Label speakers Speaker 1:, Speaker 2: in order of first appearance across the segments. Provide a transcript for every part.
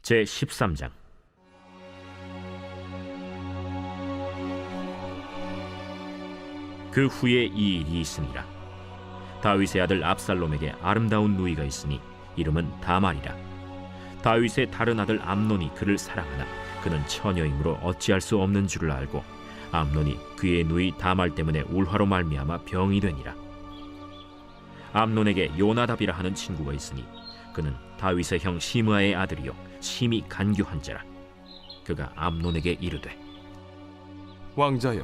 Speaker 1: 제 13장. 그 후에 이 일이 있으니라. 다윗의 아들 압살롬에게 아름다운 누이가 있으니 이름은 다말이라. 다윗의 다른 아들 암논이 그를 사랑하나 그는 처녀이므로 어찌할 수 없는 줄을 알고 암논이 그의 누이 다말 때문에 울화로 말미암아 병이 되니라. 암논에게 요나답이라 하는 친구가 있으니 그는 다윗의 형 시므아의 아들이요 심히 간교한 자라. 그가 암논에게 이르되,
Speaker 2: 왕자여,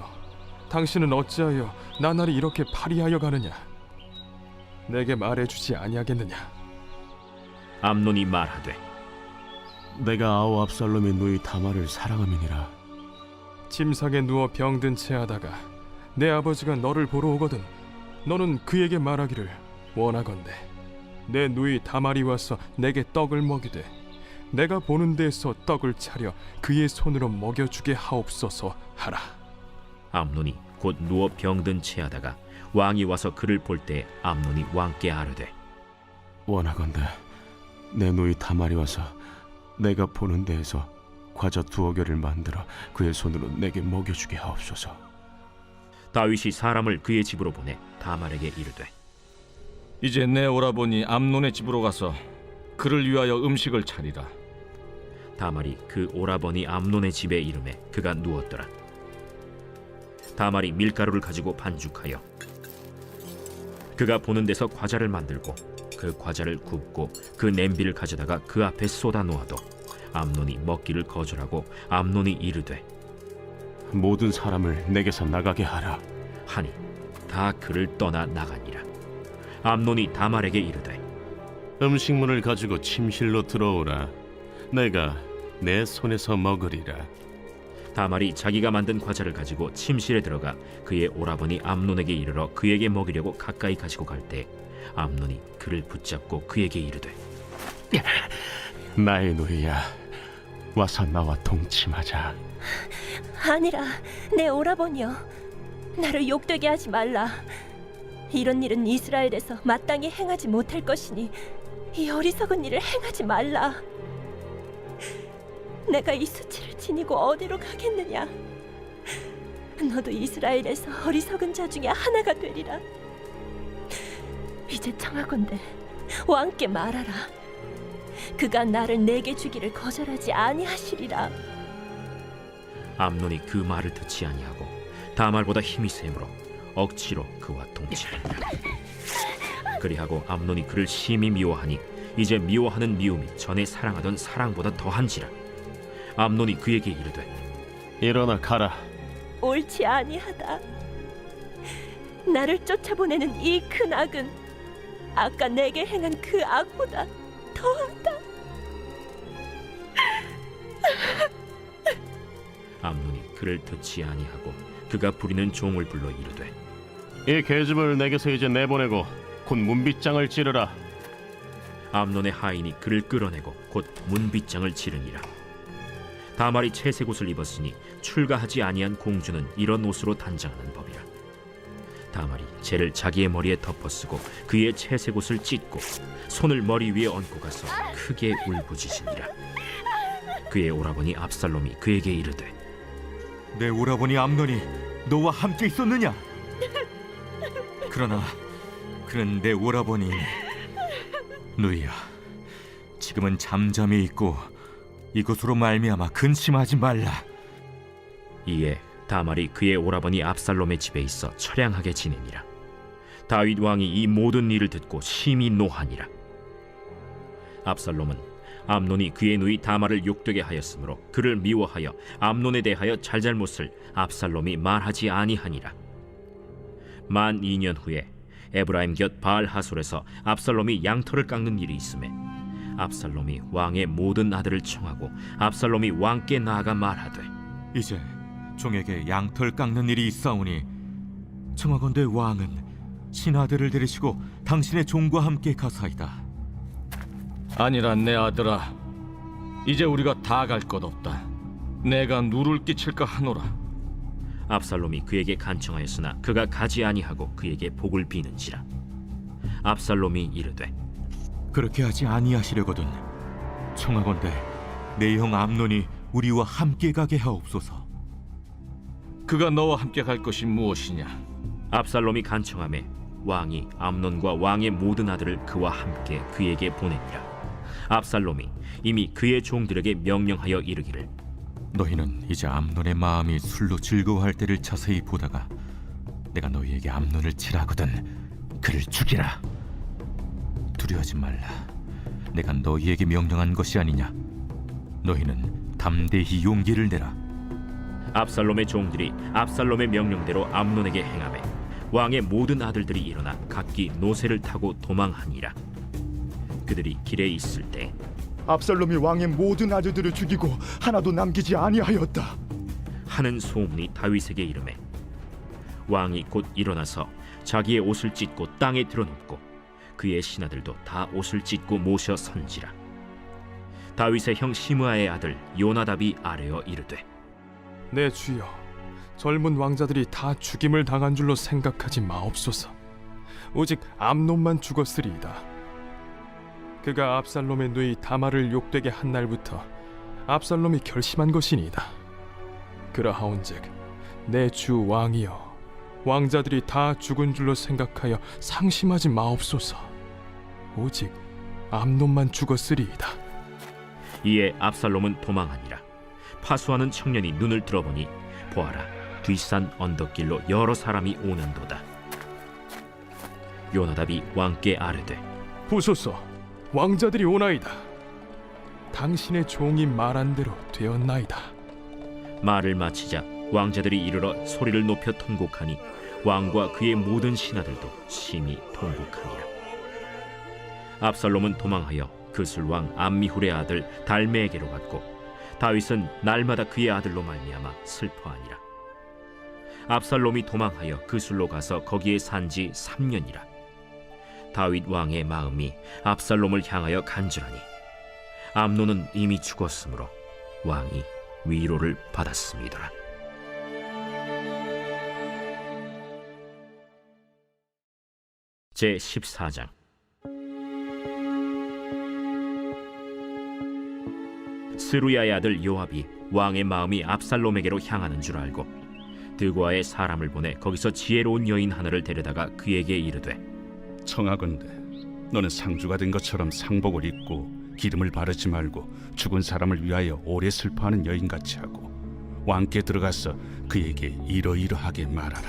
Speaker 2: 당신은 어찌하여 나날이 이렇게 파리하여 가느냐? 내게 말해주지 아니하겠느냐?
Speaker 1: 암논이 말하되,
Speaker 3: 내가 아우 압살롬의 누이 다말을 사랑함이니라.
Speaker 2: 침상에 누워 병든 채 하다가 내 아버지가 너를 보러 오거든 너는 그에게 말하기를, 원하건대 내 누이 다말이 와서 내게 떡을 먹이되 내가 보는 데에서 떡을 차려 그의 손으로 먹여주게 하옵소서 하라.
Speaker 1: 암논이 곧 누워 병든 채하다가 왕이 와서 그를 볼 때 암논이 왕께 아뢰되,
Speaker 3: 원하건대 내 누이 다말이 와서 내가 보는 데에서 과자 2개를 만들어 그의 손으로 내게 먹여주게 하옵소서.
Speaker 1: 다윗이 사람을 그의 집으로 보내 다말에게 이르되,
Speaker 4: 이제 내 오라버니 암논의 집으로 가서 그를 위하여 음식을 차리라.
Speaker 1: 다말이 그 오라버니 암논의 집에 이르매 그가 누웠더라. 다말이 밀가루를 가지고 반죽하여 그가 보는 데서 과자를 만들고 그 과자를 굽고 그 냄비를 가져다가 그 앞에 쏟아 놓아도 암논이 먹기를 거절하고 암논이 이르되,
Speaker 3: 모든 사람을 내게서 나가게 하라.
Speaker 1: 하니 다 그를 떠나 나가니라. 암논이 다말에게 이르되,
Speaker 3: 음식물을 가지고 침실로 들어오라. 내가 내 손에서 먹으리라.
Speaker 1: 다말이 자기가 만든 과자를 가지고 침실에 들어가 그의 오라버니 암논에게 이르러 그에게 먹이려고 가까이 가지고 갈 때 암논이 그를 붙잡고 그에게 이르되,
Speaker 3: 나의 누이야, 와서 나와 동침하자.
Speaker 5: 아니라 내 오라버니여, 나를 욕되게 하지 말라. 이런 일은 이스라엘에서 마땅히 행하지 못할 것이니 이 어리석은 일을 행하지 말라. 내가 이 수치를 지니고 어디로 가겠느냐? 너도 이스라엘에서 어리석은 자 중에 하나가 되리라. 이제 청하건대 왕께 말하라. 그가 나를 내게 주기를 거절하지 아니하시리라.
Speaker 1: 암논이 그 말을 듣지 아니하고 다말보다 힘이 세므로 억지로 그와 동침하니라. 그리하고 암논이 그를 심히 미워하니 이제 미워하는 미움이 전에 사랑하던 사랑보다 더한지라. 암논이 그에게 이르되,
Speaker 3: 일어나 가라.
Speaker 5: 옳지 아니하다. 나를 쫓아보내는 이 큰 악은 아까 내게 행한 그 악보다 더하다.
Speaker 1: 암논이 그를 듣지 아니하고 그가 부리는 종을 불러 이르되,
Speaker 3: 이 계집을 내게서 이제 내보내고 곧 문빗장을 찌르라.
Speaker 1: 암논의 하인이 그를 끌어내고 곧 문빗장을 치르니라. 다말이 채색 옷을 입었으니 출가하지 아니한 공주는 이런 옷으로 단장하는 법이라. 다말이 재를 자기의 머리에 덮어쓰고 그의 채색 옷을 찢고 손을 머리 위에 얹고 가서 크게 울부짖으니라. 그의 오라버니 압살롬이 그에게 이르되,
Speaker 6: 내 오라버니 암논이 너와 함께 있었느냐? 그러나 그는 내 오라버니 누이야, 지금은 잠잠히 있고 이것으로 말미암아 근심하지 말라.
Speaker 1: 이에 다말이 그의 오라버니 압살롬의 집에 있어 처량하게 지내니라. 다윗 왕이 이 모든 일을 듣고 심히 노하니라. 압살롬은 암논이 그의 누이 다말을 욕되게 하였으므로 그를 미워하여 암논에 대하여 잘잘못을 압살롬이 말하지 아니하니라. 만 2년 후에 에브라임 곁 바알 하솔에서 압살롬이 양털을 깎는 일이 있음에 압살롬이 왕의 모든 아들을 청하고 압살롬이 왕께 나아가 말하되,
Speaker 6: 이제 종에게 양털 깎는 일이 있사오니 청하건대 왕은 신하들을 데리시고 당신의 종과 함께 가사이다.
Speaker 4: 아니라 내 아들아, 이제 우리가 다 갈 것 없다. 내가 누를 끼칠까 하노라.
Speaker 1: 압살롬이 그에게 간청하였으나 그가 가지 아니하고 그에게 복을 비는지라. 압살롬이 이르되,
Speaker 6: 그렇게 하지 아니하시려거든 청하건대 내 형 암논이 우리와 함께 가게 하옵소서.
Speaker 4: 그가 너와 함께 갈 것이 무엇이냐?
Speaker 1: 압살롬이 간청하매 왕이 암논과 왕의 모든 아들을 그와 함께 그에게 보내니라. 압살롬이 이미 그의 종들에게 명령하여 이르기를
Speaker 6: 너희는 이제 암논의 마음이 술로 즐거워할 때를 자세히 보다가 내가 너희에게 암논을 치라거든 그를 죽이라. 두려워하지 말라. 내가 너희에게 명령한 것이 아니냐. 너희는 담대히 용기를 내라.
Speaker 1: 압살롬의 종들이 압살롬의 명령대로 암논에게 행하매 왕의 모든 아들들이 일어나 각기 노새를 타고 도망하니라. 그들이 길에 있을 때
Speaker 7: 압살롬이 왕의 모든 아들들을 죽이고 하나도 남기지 아니하였다.
Speaker 1: 하는 소문이 다윗에게 이르매 왕이 곧 일어나서 자기의 옷을 찢고 땅에 드러눕고 그의 신하들도 다 옷을 찢고 모셔 선지라. 다윗의 형 시므아의 아들 요나답이 아뢰어 이르되
Speaker 2: 내 주여, 젊은 왕자들이 다 죽임을 당한 줄로 생각하지 마옵소서. 오직 암논만 죽었으리이다. 그가 압살롬의 누이 다말을 욕되게 한 날부터 압살롬이 결심한 것이니이다. 그러하온즉 내 주 왕이여, 왕자들이 다 죽은 줄로 생각하여 상심하지 마옵소서. 오직 암논만 죽었으리이다.
Speaker 1: 이에 압살롬은 도망하니라. 파수하는 청년이 눈을 들어보니 보아라, 뒷산 언덕길로 여러 사람이 오는도다. 요나답이 왕께 아뢰되
Speaker 2: 보소서, 왕자들이 오나이다. 당신의 종이 말한 대로 되었나이다.
Speaker 1: 말을 마치자 왕자들이 이르러 소리를 높여 통곡하니 왕과 그의 모든 신하들도 심히 통곡하니라. 압살롬은 도망하여 그술왕 암미훌의 아들 달메에게로 갔고 다윗은 날마다 그의 아들로 말미암아 슬퍼하니라. 압살롬이 도망하여 그술로 가서 거기에 산지 3년이라. 다윗 왕의 마음이 압살롬을 향하여 간절하니 암논은 이미 죽었으므로 왕이 위로를 받았음이더라. 제 14장. 스루야의 아들 요압이 왕의 마음이 압살롬에게로 향하는 줄 알고 드고아의 사람을 보내 거기서 지혜로운 여인 하나를 데려다가 그에게 이르되
Speaker 8: 청하건대 너는 상주가 된 것처럼 상복을 입고 기름을 바르지 말고 죽은 사람을 위하여 오래 슬퍼하는 여인같이 하고 왕께 들어가서 그에게 이러이러하게 말하라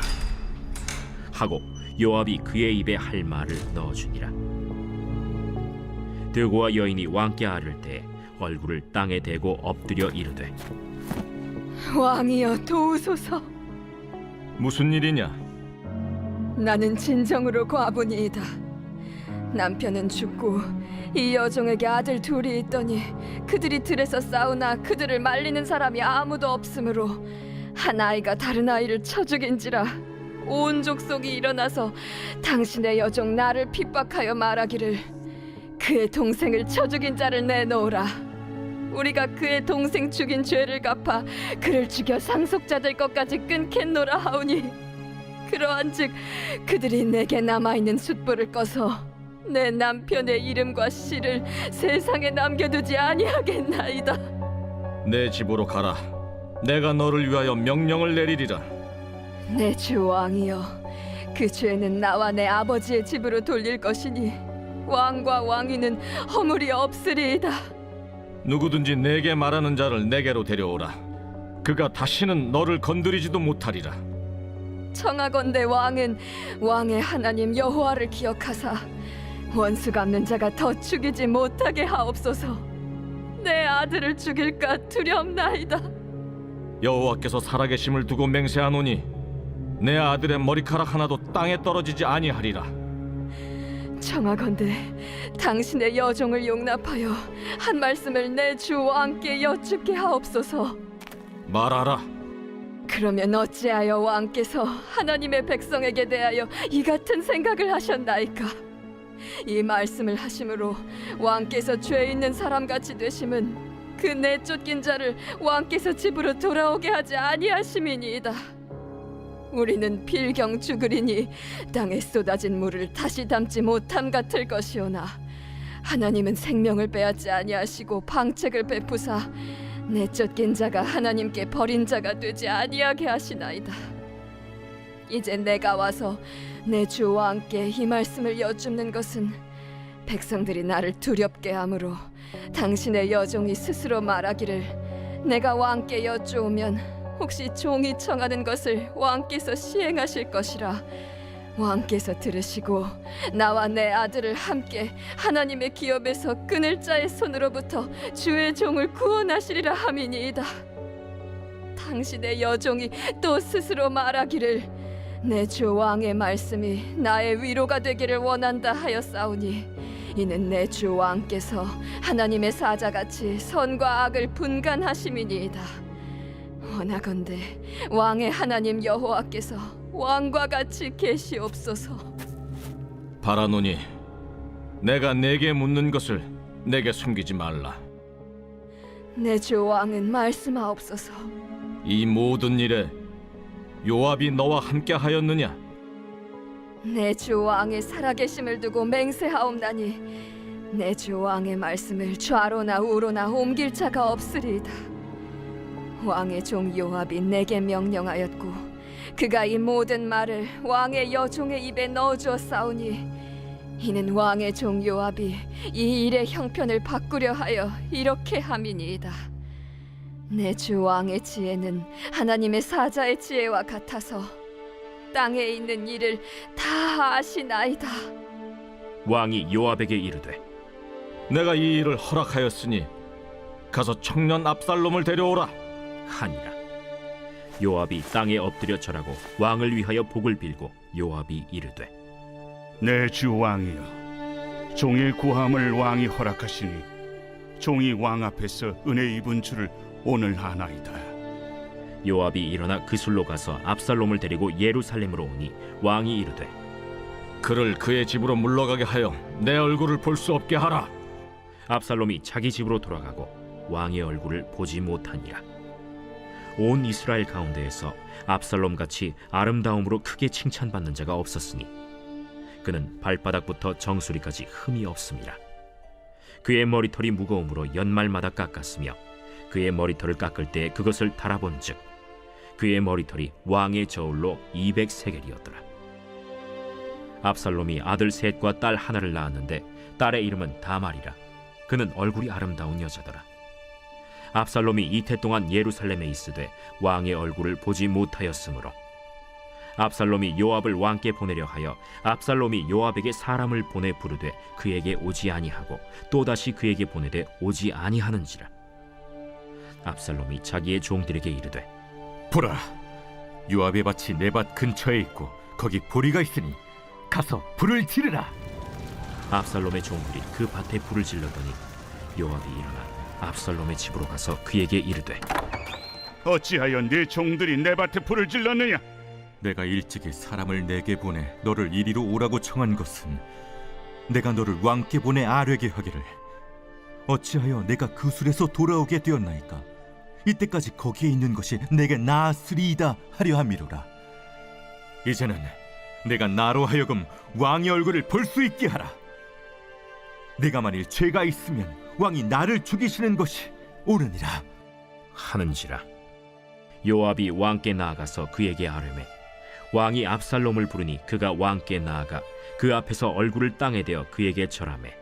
Speaker 1: 하고 요압이 그의 입에 할 말을 넣어주니라. 드고아 여인이 왕께 아를 때 얼굴을 땅에 대고 엎드려 이르되
Speaker 9: 왕이여 도우소서.
Speaker 4: 무슨 일이냐?
Speaker 9: 나는 진정으로 과부니이다. 남편은 죽고 이 여종에게 아들 둘이 있더니 그들이 들에서 싸우나 그들을 말리는 사람이 아무도 없으므로 한 아이가 다른 아이를 쳐 죽인지라. 온 족속이 일어나서 당신의 여종 나를 핍박하여 말하기를 그의 동생을 쳐 죽인 자를 내놓으라. 우리가 그의 동생 죽인 죄를 갚아 그를 죽여 상속자들 것까지 끊겠노라 하오니 그러한즉 그들이 내게 남아있는 숫불을 꺼서 내 남편의 이름과 씨를 세상에 남겨두지 아니하겠나이다.
Speaker 4: 내 집으로 가라. 내가 너를 위하여 명령을 내리리라.
Speaker 9: 내 주 왕이여, 그 죄는 나와 내 아버지의 집으로 돌릴 것이니 왕과 왕위는 허물이 없으리이다.
Speaker 4: 누구든지 내게 말하는 자를 내게로 데려오라. 그가 다시는 너를 건드리지도 못하리라.
Speaker 9: 청하건대 왕은 왕의 하나님 여호와를 기억하사 원수 갚는 자가 더 죽이지 못하게 하옵소서. 내 아들을 죽일까 두렵나이다.
Speaker 4: 여호와께서 살아계심을 두고 맹세하노니 내 아들의 머리카락 하나도 땅에 떨어지지 아니하리라.
Speaker 9: 청하건대 당신의 여종을 용납하여 한 말씀을 내 주 왕께 여쭙게 하옵소서.
Speaker 4: 말하라.
Speaker 9: 그러면 어찌하여 왕께서 하나님의 백성에게 대하여 이 같은 생각을 하셨나이까? 이 말씀을 하심으로 왕께서 죄 있는 사람같이 되심은 그 내쫓긴 자를 왕께서 집으로 돌아오게 하지 아니하심이니이다. 우리는 필경 죽으리니 땅에 쏟아진 물을 다시 담지 못함 같을 것이오나 하나님은 생명을 빼앗지 아니하시고 방책을 베푸사 내 쫓긴 자가 하나님께 버린 자가 되지 아니하게 하시나이다. 이제 내가 와서 내 주 왕께 이 말씀을 여쭙는 것은 백성들이 나를 두렵게 하므로 당신의 여종이 스스로 말하기를 내가 왕께 여쭈오면 혹시 종이 청하는 것을 왕께서 시행하실 것이라 왕께서 들으시고 나와 내 아들을 함께 하나님의 기업에서 끊을 자의 손으로부터 주의 종을 구원하시리라 함이니이다. 당신의 여종이 또 스스로 말하기를 내 주 왕의 말씀이 나의 위로가 되기를 원한다 하였사오니 이는 내 주 왕께서 하나님의 사자같이 선과 악을 분간하심이니이다. 원하건대 왕의 하나님 여호와께서 왕과 같이 계시옵소서.
Speaker 4: 바라노니 내가 내게 묻는 것을 내게 숨기지 말라.
Speaker 9: 내 주 왕은 말씀하옵소서.
Speaker 4: 이 모든 일에 요압이 너와 함께 하였느냐?
Speaker 9: 내 주 왕의 살아계심을 두고 맹세하옵나니 내 주 왕의 말씀을 좌로나 우로나 옮길 자가 없으리이다. 왕의 종 요압이 내게 명령하였고 그가 이 모든 말을 왕의 여종의 입에 넣어주었사오니 이는 왕의 종 요압이 이 일의 형편을 바꾸려 하여 이렇게 함이니이다. 내 주 왕의 지혜는 하나님의 사자의 지혜와 같아서 땅에 있는 일을 다 아시나이다.
Speaker 1: 왕이 요압에게 이르되
Speaker 4: 내가 이 일을 허락하였으니 가서 청년 압살롬을 데려오라
Speaker 1: 하니라. 요압이 땅에 엎드려 절하고 왕을 위하여 복을 빌고 요압이 이르되
Speaker 8: 내 주 왕이여, 종의 구함을 왕이 허락하시니 종이 왕 앞에서 은혜 입은 줄을 오늘 아나이다.
Speaker 1: 요압이 일어나 그술로 가서 압살롬을 데리고 예루살렘으로 오니 왕이 이르되
Speaker 4: 그를 그의 집으로 물러가게 하여 내 얼굴을 볼 수 없게 하라.
Speaker 1: 압살롬이 자기 집으로 돌아가고 왕의 얼굴을 보지 못하니라. 온 이스라엘 가운데에서 압살롬 같이 아름다움으로 크게 칭찬받는 자가 없었으니 그는 발바닥부터 정수리까지 흠이 없음이라. 그의 머리털이 무거움으로 연말마다 깎았으며 그의 머리털을 깎을 때 그것을 달아본즉 그의 머리털이 왕의 저울로 200세겔이었더라. 압살롬이 아들 셋과 딸 하나를 낳았는데 딸의 이름은 다말이라. 그는 얼굴이 아름다운 여자더라. 압살롬이 이태 동안 예루살렘에 있으되 왕의 얼굴을 보지 못하였으므로 압살롬이 요압을 왕께 보내려 하여 압살롬이 요압에게 사람을 보내 부르되 그에게 오지 아니하고 또다시 그에게 보내되 오지 아니하는지라. 압살롬이 자기의 종들에게 이르되
Speaker 6: 보라, 요압의 밭이 내 밭 근처에 있고 거기 보리가 있으니 가서 불을 지르라.
Speaker 1: 압살롬의 종들이 그 밭에 불을 질렀더니 요압이 일어나 압살롬의 집으로 가서 그에게 이르되
Speaker 8: 어찌하여 네 종들이 내 밭에 불을 질렀느냐?
Speaker 6: 내가 일찍이 사람을 내게 보내 너를 이리로 오라고 청한 것은 내가 너를 왕께 보내 아뢰게 하기를 어찌하여 내가 그 술에서 돌아오게 되었나이까? 이때까지 거기에 있는 것이 내게 나았으리이다 하려 함이로라. 이제는 내가 나로 하여금 왕의 얼굴을 볼 수 있게 하라. 내가 만일 죄가 있으면 왕이 나를 죽이시는 것이 옳으니라
Speaker 1: 하는지라. 요압이 왕께 나아가서 그에게 아뢰매 왕이 압살롬을 부르니 그가 왕께 나아가 그 앞에서 얼굴을 땅에 대어 그에게 절하매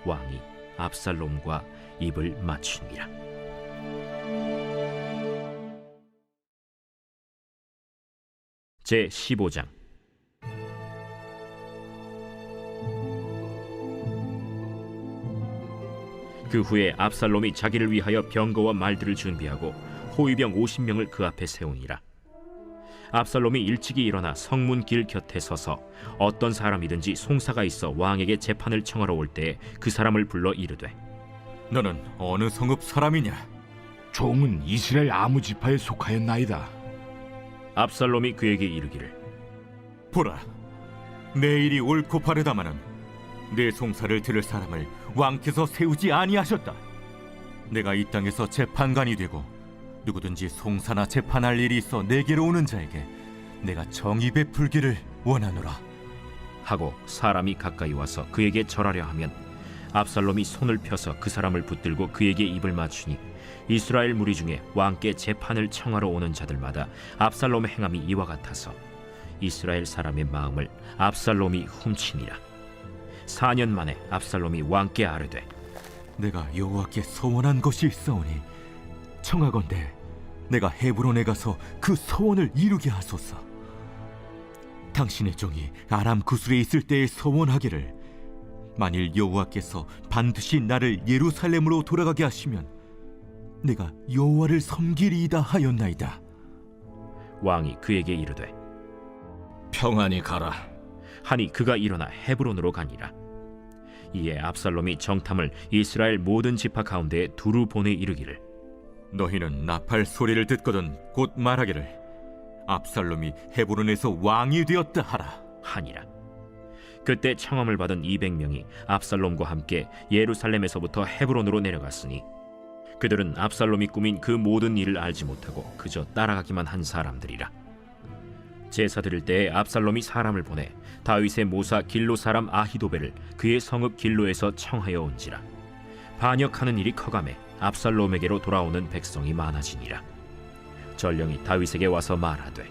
Speaker 1: 왕이 압살롬과 입을 맞추니라. 제 15장. 그 후에 압살롬이 자기를 위하여 병거와 말들을 준비하고 호위병 50명을 그 앞에 세우니라. 압살롬이 일찍이 일어나 성문 길 곁에 서서 어떤 사람이든지 송사가 있어 왕에게 재판을 청하러 올 때에 그 사람을 불러 이르되
Speaker 6: 너는 어느 성읍 사람이냐?
Speaker 10: 종은 이스라엘 아무 지파에 속하였나이다.
Speaker 1: 압살롬이 그에게 이르기를
Speaker 6: 보라, 내 일이 옳고 바르다마는 내 송사를 들을 사람을 왕께서 세우지 아니하셨다. 내가 이 땅에서 재판관이 되고 누구든지 송사나 재판할 일이 있어 내게로 오는 자에게 내가 정의 베풀기를 원하노라
Speaker 1: 하고 사람이 가까이 와서 그에게 절하려 하면 압살롬이 손을 펴서 그 사람을 붙들고 그에게 입을 맞추니 이스라엘 무리 중에 왕께 재판을 청하러 오는 자들마다 압살롬의 행함이 이와 같아서 이스라엘 사람의 마음을 압살롬이 훔치니라. 4년 만에 압살롬이 왕께 아뢰되
Speaker 6: 내가 여호와께 서원한 것이 있사오니 청하건대 내가 헤브론에 가서 그 서원을 이루게 하소서. 당신의 종이 아람 구술에 있을 때에 서원하기를 만일 여호와께서 반드시 나를 예루살렘으로 돌아가게 하시면 내가 여호와를 섬기리이다 하였나이다.
Speaker 1: 왕이 그에게 이르되
Speaker 4: 평안히 가라.
Speaker 1: 하니 그가 일어나 헤브론으로 가니라. 이에 압살롬이 정탐을 이스라엘 모든 지파 가운데에 두루 보내 이르기를
Speaker 6: 너희는 나팔 소리를 듣거든 곧 말하기를 압살롬이 헤브론에서 왕이 되었다 하라.
Speaker 1: 하니라. 그때 청함을 받은 200명이 압살롬과 함께 예루살렘에서부터 헤브론으로 내려갔으니 그들은 압살롬이 꾸민 그 모든 일을 알지 못하고 그저 따라가기만 한 사람들이라. 제사 드릴 때에 압살롬이 사람을 보내 다윗의 모사 길로 사람 아히도벨을 그의 성읍 길로에서 청하여 온지라. 반역하는 일이 커가매 압살롬에게로 돌아오는 백성이 많아지니라. 전령이 다윗에게 와서 말하되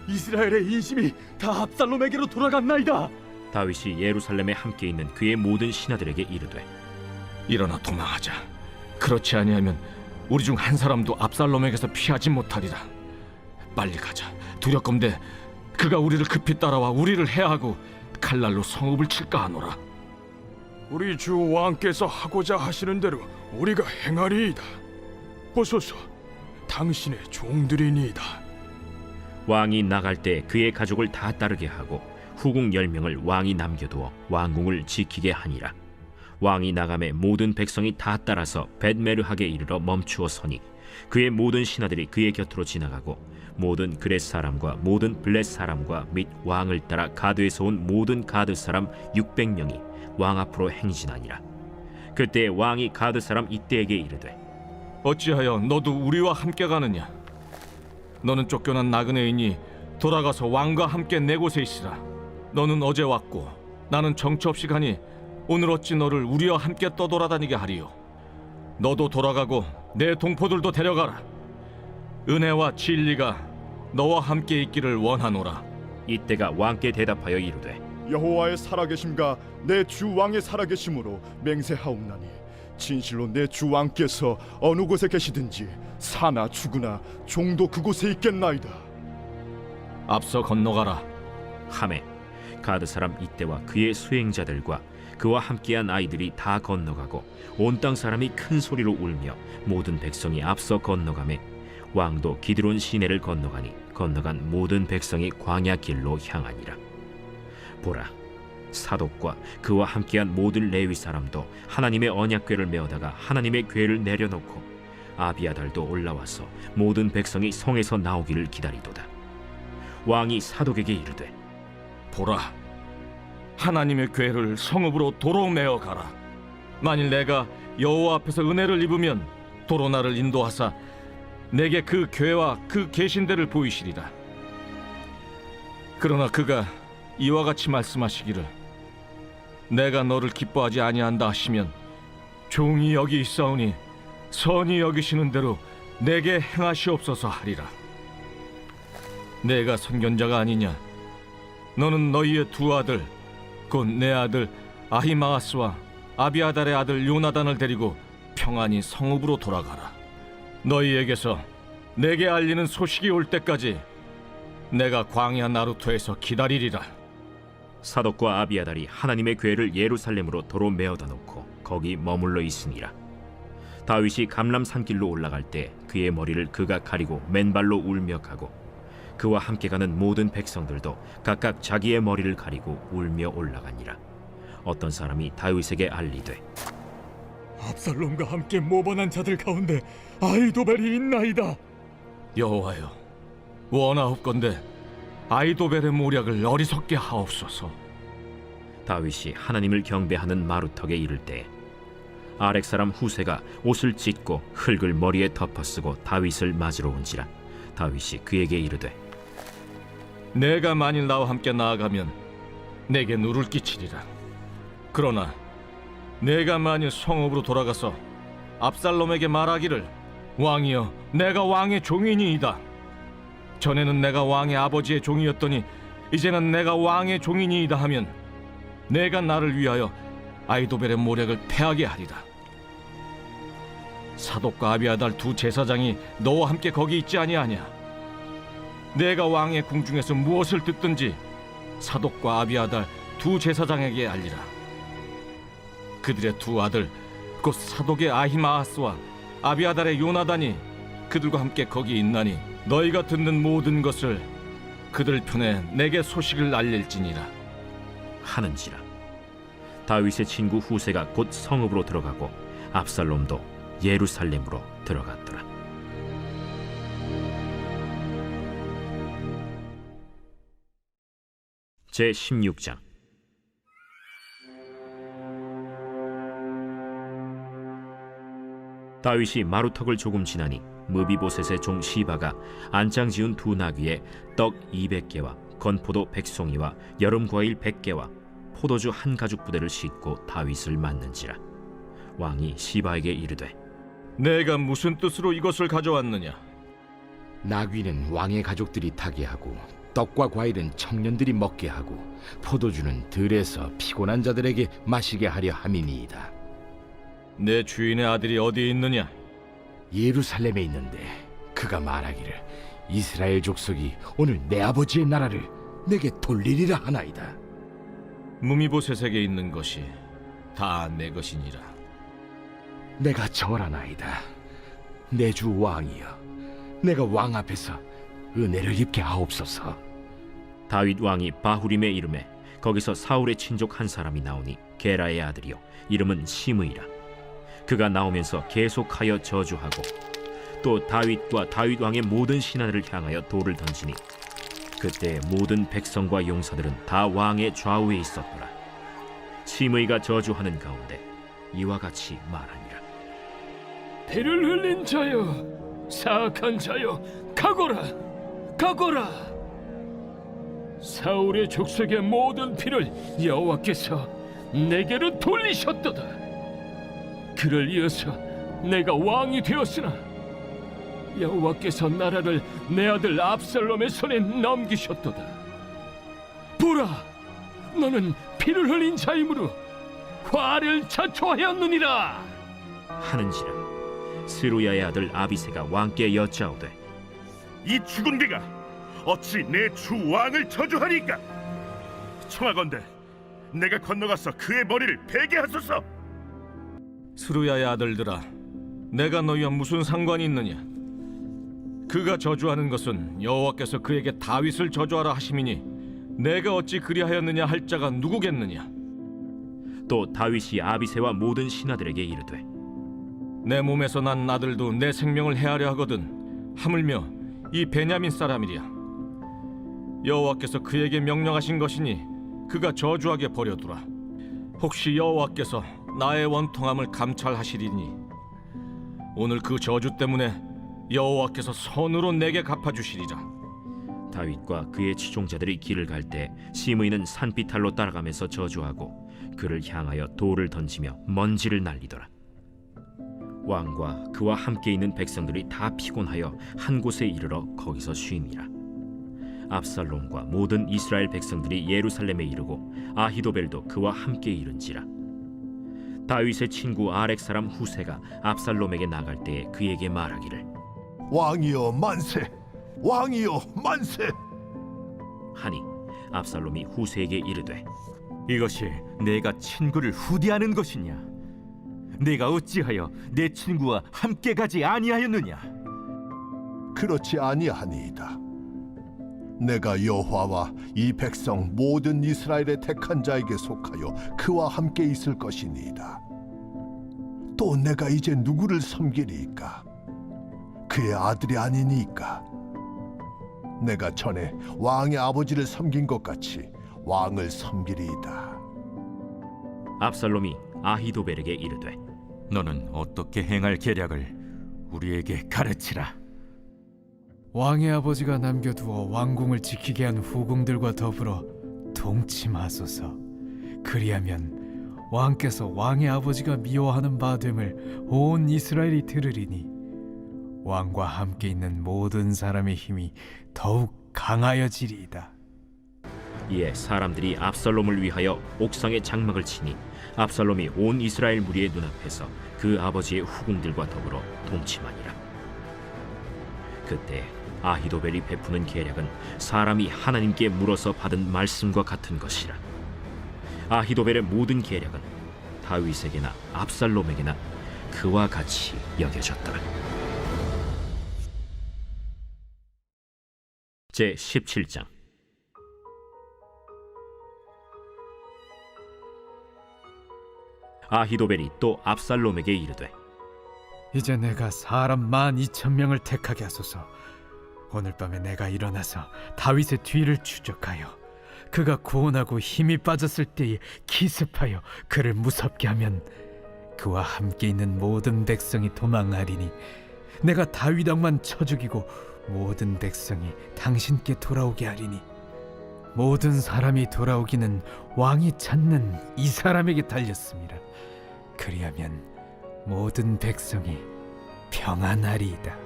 Speaker 10: 이스라엘의 인심이 다 압살롬에게로 돌아갔나이다.
Speaker 1: 다윗이 예루살렘에 함께 있는 그의 모든 신하들에게 이르되
Speaker 4: 일어나 도망하자. 그렇지 아니하면 우리 중 한 사람도 압살롬에게서 피하지 못하리라. 빨리 가자. 두렵건대 그가 우리를 급히 따라와 우리를 해하고 칼날로 성읍을 칠까 하노라.
Speaker 2: 우리 주 왕께서 하고자 하시는 대로 우리가 행하리이다. 보소서, 당신의 종들이니이다.
Speaker 1: 왕이 나갈 때 그의 가족을 다 따르게 하고 후궁 10명을 왕이 남겨두어 왕궁을 지키게 하니라. 왕이 나감에 모든 백성이 다 따라서 벳메르하게 이르러 멈추어 서니 그의 모든 신하들이 그의 곁으로 지나가고 모든 그렛 사람과 모든 블렛 사람과 및 왕을 따라 가드에서 온 모든 가드 사람 600명이 왕 앞으로 행진하니라. 그때 왕이 가드 사람 이때에게 이르되
Speaker 4: 어찌하여 너도 우리와 함께 가느냐? 너는 쫓겨난 나그네이니 돌아가서 왕과 함께 내 곳에 있으라. 너는 어제 왔고 나는 정처 없이 가니 오늘 어찌 너를 우리와 함께 떠돌아다니게 하리요? 너도 돌아가고 내 동포들도 데려가라. 은혜와 진리가 너와 함께 있기를 원하노라.
Speaker 1: 이때가 왕께 대답하여 이르되
Speaker 7: 여호와의 살아계심과 내 주 왕의 살아계심으로 맹세하옵나니 진실로 내 주 왕께서 어느 곳에 계시든지 사나 죽으나 종도 그곳에 있겠나이다.
Speaker 4: 앞서 건너가라.
Speaker 1: 하매 가드 사람 이때와 그의 수행자들과 그와 함께한 아이들이 다 건너가고 온 땅 사람이 큰 소리로 울며 모든 백성이 앞서 건너가매 왕도 기드론 시내를 건너가니 건너간 모든 백성이 광야 길로 향하니라. 보라, 사독과 그와 함께한 모든 레위 사람도 하나님의 언약궤를 메어다가 하나님의 궤를 내려놓고 아비아달도 올라와서 모든 백성이 성에서 나오기를 기다리도다. 왕이 사독에게 이르되
Speaker 4: 보라, 하나님의 궤를 성읍으로 도로 메어 가라. 만일 내가 여호와 앞에서 은혜를 입으면 도로 나를 인도하사 내게 그 궤와 그 계신대를 보이시리라. 그러나 그가 이와 같이 말씀하시기를 내가 너를 기뻐하지 아니한다 하시면 종이 여기 있사오니 선히 여기시는 대로 내게 행하시옵소서 하리라. 내가 선견자가 아니냐? 너는 너희의 두 아들 곧 내 아들 아히마아스와 아비아달의 아들 요나단을 데리고 평안히 성읍으로 돌아가라. 너희에게서 내게 알리는 소식이 올 때까지 내가 광야 나루토에서 기다리리라.
Speaker 1: 사독과 아비아달이 하나님의 궤를 예루살렘으로 도로 메어다 놓고 거기 머물러 있으니라. 다윗이 감람 산길로 올라갈 때 그의 머리를 그가 가리고 맨발로 울며 가고 그와 함께 가는 모든 백성들도 각각 자기의 머리를 가리고 울며 올라가니라. 어떤 사람이 다윗에게 알리되
Speaker 10: 압살롬과 함께 모반한 자들 가운데 아히도벨이 있나이다.
Speaker 4: 여호와여, 원하옵건대 아히도벨의 모략을 어리석게 하옵소서.
Speaker 1: 다윗이 하나님을 경배하는 마루턱에 이를 때 아렉 사람 후세가 옷을 찢고 흙을 머리에 덮어쓰고 다윗을 맞으러 온지라. 다윗이 그에게 이르되
Speaker 4: 내가 만일 나와 함께 나아가면 내게 누를 끼치리라. 그러나 내가 만일 성읍으로 돌아가서 압살롬에게 말하기를 왕이여 내가 왕의 종이니이다. 전에는 내가 왕의 아버지의 종이었더니 이제는 내가 왕의 종이니이다 하면 내가 나를 위하여 아히도벨의 모략을 패하게 하리라. 사독과 아비아달 두 제사장이 너와 함께 거기 있지 아니하냐? 내가 왕의 궁중에서 무엇을 듣든지 사독과 아비아달 두 제사장에게 알리라. 그들의 두 아들 곧 사독의 아히마아스와 아비아달의 요나단이 그들과 함께 거기 있나니 너희가 듣는 모든 것을 그들 편에 내게 소식을 알릴지니라
Speaker 1: 하는지라. 다윗의 친구 후세가 곧 성읍으로 들어가고 압살롬도 예루살렘으로 들어갔더라. 제 16장. 다윗이 마루턱을 조금 지나니 무비보셋의 종 시바가 안장 지은 두 나귀에 떡 200개와 건포도 100송이와 여름 과일 100개와 포도주 한 가죽 부대를 싣고 다윗을 맞는지라. 왕이 시바에게 이르되
Speaker 4: 내가 무슨 뜻으로 이것을 가져왔느냐?
Speaker 11: 나귀는 왕의 가족들이 타게 하고 떡과 과일은 청년들이 먹게 하고 포도주는 들에서 피곤한 자들에게 마시게 하려 함이니이다.
Speaker 4: 내 주인의 아들이 어디에 있느냐?
Speaker 11: 예루살렘에 있는데 그가 말하기를 이스라엘 족속이 오늘 내 아버지의 나라를 내게 돌리리라 하나이다.
Speaker 4: 무미보셋에게 있는 것이 다 내 것이니라.
Speaker 11: 내가 절하나이다. 내 주 왕이여, 내가 왕 앞에서 은혜를 입게 하옵소서.
Speaker 1: 다윗 왕이 바후림에 이름에 거기서 사울의 친족 한 사람이 나오니 게라의 아들이요 이름은 시므이라. 그가 나오면서 계속하여 저주하고 또 다윗과 다윗 왕의 모든 신하들을 향하여 돌을 던지니 그때 모든 백성과 용사들은 다 왕의 좌우에 있었더라. 시므이가 저주하는 가운데 이와 같이 말하니라.
Speaker 10: 피를 흘린 자여, 사악한 자여, 가거라, 가거라. 사울의 족속의 모든 피를 여호와께서 내게로 돌리셨도다. 그를 이어서 내가 왕이 되었으나 여호와께서 나라를 내 아들 압살롬의 손에 넘기셨도다. 보라, 너는 피를 흘린 자이므로 화를 자초하였느니라
Speaker 1: 하는지라. 스루야의 아들 아비새가 왕께 여짜오되
Speaker 12: 이 죽은 개가 어찌 내 주 왕을 저주하리까? 청하건대 내가 건너가서 그의 머리를 베게 하소서.
Speaker 4: 스루야의 아들들아, 내가 너희와 무슨 상관이 있느냐? 그가 저주하는 것은 여호와께서 그에게 다윗을 저주하라 하심이니 내가 어찌 그리하였느냐 할 자가 누구겠느냐?
Speaker 1: 또 다윗이 아비새와 모든 신하들에게 이르되
Speaker 4: 내 몸에서 난 아들도 내 생명을 해하려 하거든 하물며 이 베냐민 사람이랴. 여호와께서 그에게 명령하신 것이니 그가 저주하게 버려두라. 혹시 여호와께서 나의 원통함을 감찰하시리니 오늘 그 저주 때문에 여호와께서 선으로 내게 갚아주시리라.
Speaker 1: 다윗과 그의 추종자들이 길을 갈 때 시므이는 산비탈로 따라가면서 저주하고 그를 향하여 돌을 던지며 먼지를 날리더라. 왕과 그와 함께 있는 백성들이 다 피곤하여 한 곳에 이르러 거기서 쉼이라. 압살롬과 모든 이스라엘 백성들이 예루살렘에 이르고 아히도벨도 그와 함께 이른지라. 다윗의 친구 아렉 사람 후세가 압살롬에게 나갈 때에 그에게 말하기를
Speaker 7: 왕이여 만세, 왕이여 만세.
Speaker 1: 하니 압살롬이 후세에게 이르되
Speaker 6: 이것이 내가 친구를 후대하는 것이냐? 내가 어찌하여 내 친구와 함께 가지 아니하였느냐?
Speaker 7: 그렇지 아니하니이다. 내가 여호와와 이 백성 모든 이스라엘의 택한 자에게 속하여 그와 함께 있을 것이니이다. 또 내가 이제 누구를 섬기리이까? 그의 아들이 아니니까. 내가 전에 왕의 아버지를 섬긴 것 같이 왕을 섬기리이다.
Speaker 1: 압살롬이 아히도벨에게 이르되
Speaker 6: 너는 어떻게 행할 계략을 우리에게 가르치라.
Speaker 2: 왕의 아버지가 남겨두어 왕궁을 지키게 한 후궁들과 더불어 동침하소서. 그리하면
Speaker 13: 왕께서 왕의 아버지가 미워하는 바 됨을 온 이스라엘이 들으리니 왕과 함께 있는 모든 사람의 힘이 더욱 강하여지리이다.
Speaker 1: 이에 사람들이 압살롬을 위하여 옥상에 장막을 치니 압살롬이 온 이스라엘 무리의 눈앞에서 그 아버지의 후궁들과 더불어 동침하니라. 그때 아히도벨이 베푸는 계략은 사람이 하나님께 물어서 받은 말씀과 같은 것이라. 아히도벨의 모든 계략은 다윗에게나 압살롬에게나 그와 같이 여겨졌더라. 제 17장. 아히도벨이 또 압살롬에게 이르되,
Speaker 13: 이제 내가 사람 12,000명을 택하게 하소서. 오늘 밤에 내가 일어나서 다윗의 뒤를 추적하여 그가 고온하고 힘이 빠졌을 때에 기습하여 그를 무섭게 하면 그와 함께 있는 모든 백성이 도망하리니 내가 다윗 왕만 쳐 죽이고 모든 백성이 당신께 돌아오게 하리니 모든 사람이 돌아오기는 왕이 찾는 이 사람에게 달렸습니다. 그리하면 모든 백성이 평안하리이다.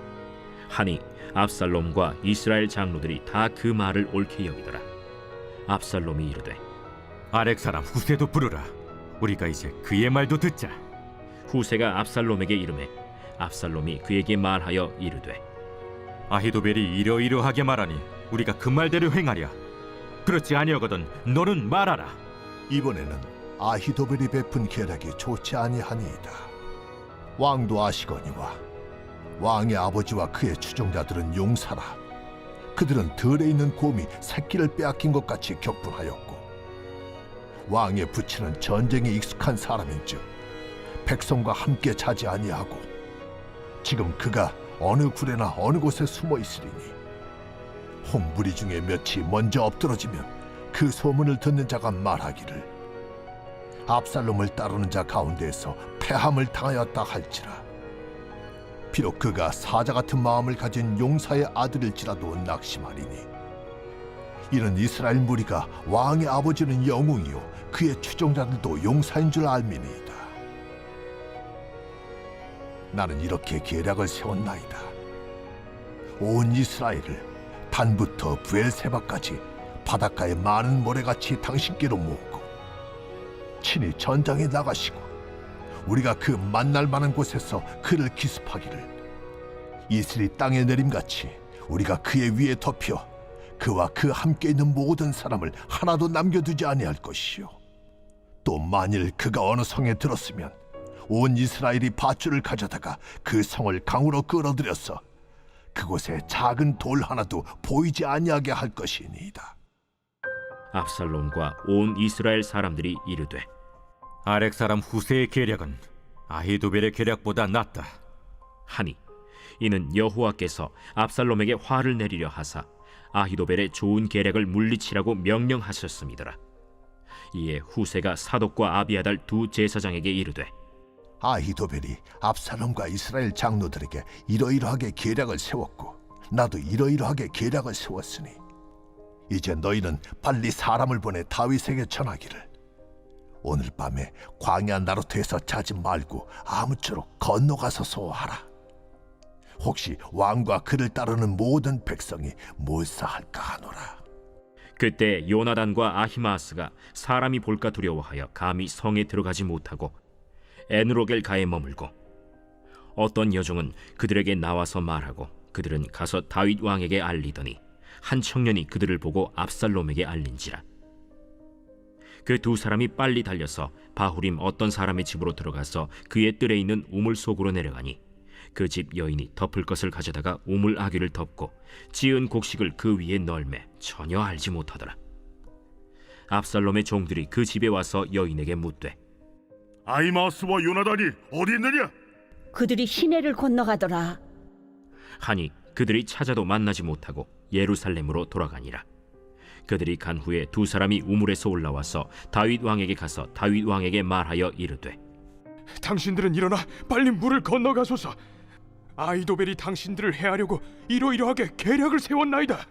Speaker 1: 하니 압살롬과 이스라엘 장로들이 다 그 말을 옳게 여기더라. 압살롬이 이르되,
Speaker 6: 아렉 사람 후세도 부르라. 우리가 이제 그의 말도 듣자.
Speaker 1: 후세가 압살롬에게 이르매 압살롬이 그에게 말하여 이르되,
Speaker 6: 아히도벨이 이러이러하게 말하니 우리가 그 말대로 행하랴. 그렇지 아니하거든 너는 말하라.
Speaker 14: 이번에는 아히도벨이 베푼 계략이 좋지 아니하니이다. 왕도 아시거니와 왕의 아버지와 그의 추종자들은 용사라. 그들은 들에 있는 곰이 새끼를 빼앗긴 것 같이 격분하였고 왕의 부친은 전쟁에 익숙한 사람인즉 백성과 함께 자지 아니하고 지금 그가 어느 굴에나 어느 곳에 숨어 있으리니 홍무리 중에 몇이 먼저 엎드러지면 그 소문을 듣는 자가 말하기를 압살롬을 따르는 자 가운데에서 패함을 당하였다 할지라. 비록 그가 사자 같은 마음을 가진 용사의 아들일지라도 낙심하리니 이는 이스라엘 무리가 왕의 아버지는 영웅이요 그의 추종자들도 용사인 줄 알미니이다. 나는 이렇게 계략을 세웠나이다. 온 이스라엘을 단부터 부엘세바까지 바닷가의 많은 모래같이 당신께로 모으고 친히 전장에 나가시고 우리가 그 만날 만한 곳에서 그를 기습하기를 이슬이 땅에 내림같이 우리가 그의 위에 덮여 그와 그 함께 있는 모든 사람을 하나도 남겨두지 아니할 것이요 또 만일 그가 어느 성에 들었으면 온 이스라엘이 밧줄을 가져다가 그 성을 강으로 끌어들여서 그곳에 작은 돌 하나도 보이지 아니하게 할 것이니이다.
Speaker 1: 압살롬과 온 이스라엘 사람들이 이르되,
Speaker 6: 아렉 사람 후세의 계략은 아히도벨의 계략보다 낫다
Speaker 1: 하니 이는 여호와께서 압살롬에게 화를 내리려 하사 아히도벨의 좋은 계략을 물리치라고 명령하셨음이더라. 이에 후세가 사독과 아비아달 두 제사장에게 이르되,
Speaker 14: 아히도벨이 압살롬과 이스라엘 장로들에게 이러이러하게 계략을 세웠고 나도 이러이러하게 계략을 세웠으니 이제 너희는 빨리 사람을 보내 다윗에게 전하기를 오늘 밤에 광야 나루트에서 자지 말고 아무쪼록 건너가서 소하라. 혹시 왕과 그를 따르는 모든 백성이 몰사할까 하노라.
Speaker 1: 그때 요나단과 아히마아스가 사람이 볼까 두려워하여 감히 성에 들어가지 못하고 에누로겔가에 머물고 어떤 여종은 그들에게 나와서 말하고 그들은 가서 다윗 왕에게 알리더니 한 청년이 그들을 보고 압살롬에게 알린지라. 그 두 사람이 빨리 달려서 바후림 어떤 사람의 집으로 들어가서 그의 뜰에 있는 우물 속으로 내려가니 그 집 여인이 덮을 것을 가져다가 우물 아귀를 덮고 지은 곡식을 그 위에 널매 전혀 알지 못하더라. 압살롬의 종들이 그 집에 와서 여인에게 묻되,
Speaker 12: 아히마아스와 요나단이 어디 있느냐?
Speaker 15: 그들이 시내를 건너가더라.
Speaker 1: 하니 그들이 찾아도 만나지 못하고 예루살렘으로 돌아가니라. 그들이 간 후에 두 사람이 우물에서 올라와서 다윗 왕에게 가서 다윗 왕에게 말하여 이르되,
Speaker 2: 당신들은 일어나 빨리 물을 건너가소서. 아히도벨이 당신들을 해하려고 이러이러하게 계략을 세웠나이다.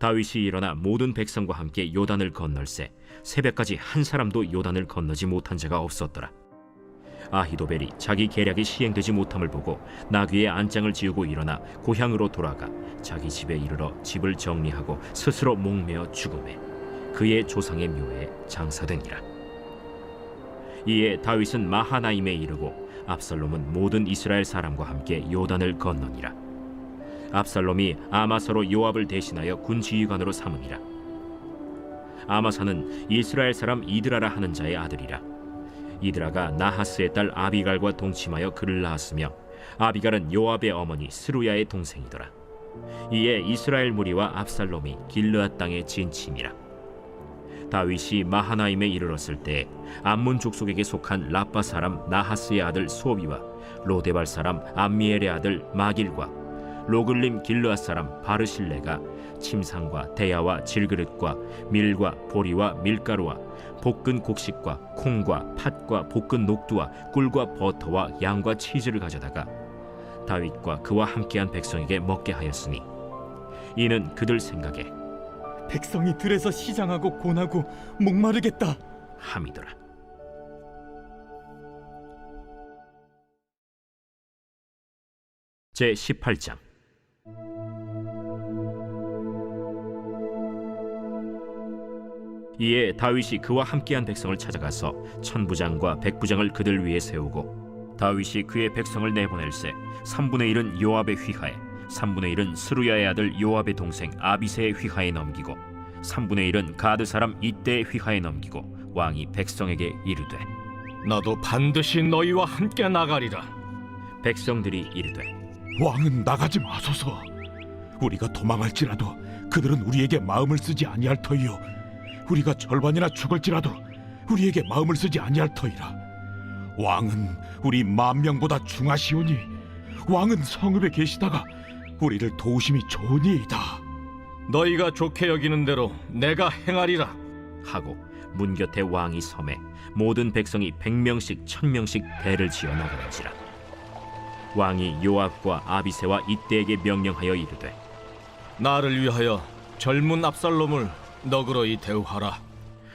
Speaker 1: 다윗이 일어나 모든 백성과 함께 요단을 건널세 새벽까지 한 사람도 요단을 건너지 못한 자가 없었더라. 아히도벨이 자기 계략이 시행되지 못함을 보고 나귀의 안장을 지우고 일어나 고향으로 돌아가 자기 집에 이르러 집을 정리하고 스스로 목매어 죽음에 그의 조상의 묘에 장사되니라. 이에 다윗은 마하나임에 이르고 압살롬은 모든 이스라엘 사람과 함께 요단을 건너니라. 압살롬이 아마사로 요압을 대신하여 군지휘관으로 삼으니라. 아마사는 이스라엘 사람 이드라라 하는 자의 아들이라. 이드라가 나하스의 딸 아비갈과 동침하여 그를 낳았으며 아비갈은 요압의 어머니 스루야의 동생이더라. 이에 이스라엘 무리와 압살롬이 길르앗 땅에 진침이라. 다윗이 마하나임에 이르렀을 때 암몬 족속에게 속한 라빠 사람 나하스의 아들 소비와 로데발 사람 암미엘의 아들 마길과 로글림 길르앗 사람 바르실레가 침상과 대야와 질그릇과 밀과 보리와 밀가루와 볶은 곡식과 콩과 팥과 볶은 녹두와 꿀과 버터와 양과 치즈를 가져다가 다윗과 그와 함께한 백성에게 먹게 하였으니 이는 그들 생각에
Speaker 16: 백성이 들에서 시장하고 곤하고 목마르겠다
Speaker 1: 함이더라. 제 18장. 이에 다윗이 그와 함께한 백성을 찾아가서 천부장과 백부장을 그들 위에 세우고 다윗이 그의 백성을 내보낼세 3분의 1은 요압의 휘하에 3분의 1은 스루야의 아들 요압의 동생 아비새의 휘하에 넘기고 3분의 1은 가드 사람 이때의 휘하에 넘기고 왕이 백성에게 이르되
Speaker 4: 나도 반드시 너희와 함께 나가리라.
Speaker 1: 백성들이 이르되
Speaker 8: 왕은 나가지 마소서. 우리가 도망할지라도 그들은 우리에게 마음을 쓰지 아니할 터이요 우리가 절반이나 죽을지라도 우리에게 마음을 쓰지 아니할 터이라. 왕은 우리 10,000명보다 중하시오니 왕은 성읍에 계시다가 우리를 도우심이 좋으니이다.
Speaker 4: 너희가 좋게 여기는 대로 내가 행하리라
Speaker 1: 하고 문 곁에 왕이 섬에 모든 백성이 100명씩 1000명씩 배를 지어 나가는지라. 왕이 요압과 아비새와 이때에게 명령하여 이르되
Speaker 4: 나를 위하여 젊은 압살롬을 너그러이 대우하라